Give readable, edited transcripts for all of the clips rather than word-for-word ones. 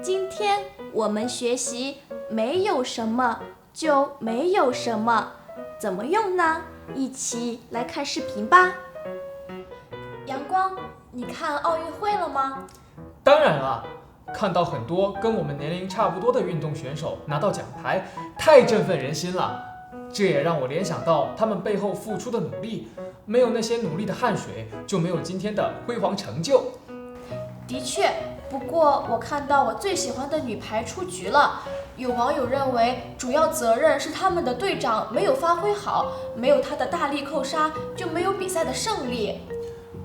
今天我们学习没有什么就没有什么，怎么用呢？一起来看视频吧。阳光，你看奥运会了吗？当然了，看到很多跟我们年龄差不多的运动选手拿到奖牌，太振奋人心了。这也让我联想到他们背后付出的努力，没有那些努力的汗水，就没有今天的辉煌成就。的确，不过我看到我最喜欢的女排出局了。有网友认为，主要责任是他们的队长没有发挥好，没有他的大力扣杀，就没有比赛的胜利。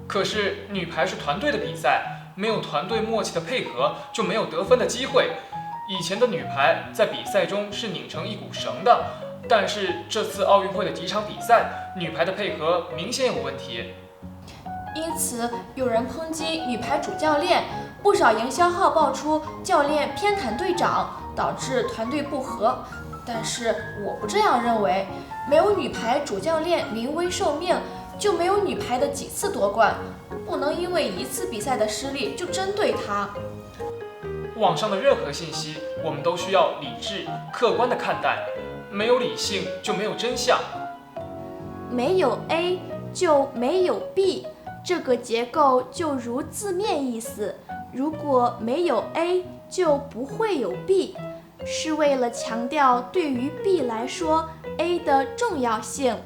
可是女排是团队的比赛，没有团队默契的配合，就没有得分的机会。以前的女排在比赛中是拧成一股绳的，但是这次奥运会的几场比赛，女排的配合明显有问题。因此，有人抨击女排主教练，不少营销号爆出教练偏袒队长，导致团队不和。但是我不这样认为，没有女排主教练临危受命，就没有女排的几次夺冠，不能因为一次比赛的失利就针对她。网上的任何信息，我们都需要理智、客观的看待，没有理性就没有真相。没有 A 就没有 B。这个结构就如字面意思，如果没有 A 就不会有 B， 是为了强调对于 B 来说 A 的重要性，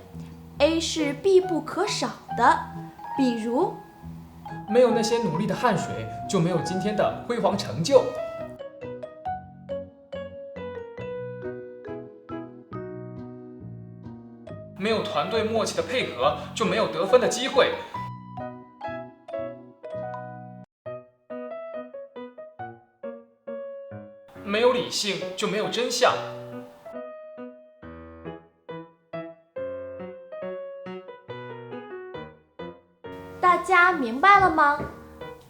A 是必不可少的。比如，没有那些努力的汗水，就没有今天的辉煌成就。没有团队默契的配合，就没有得分的机会。没有理性就没有真相。大家明白了吗？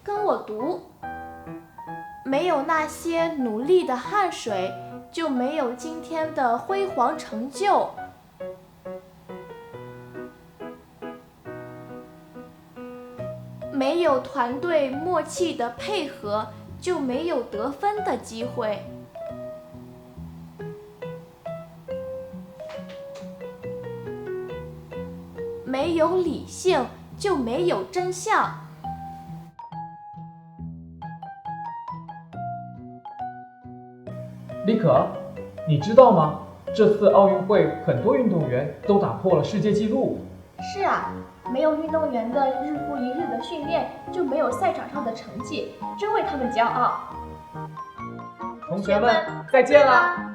跟我读：没有那些努力的汗水，就没有今天的辉煌成就。没有团队默契的配合，就没有得分的机会。没有理性，就没有真相。李可，你知道吗？这次奥运会很多运动员都打破了世界纪录。是啊，没有运动员的日复一日的训练，就没有赛场上的成绩，真为他们骄傲。同学们，再见啦！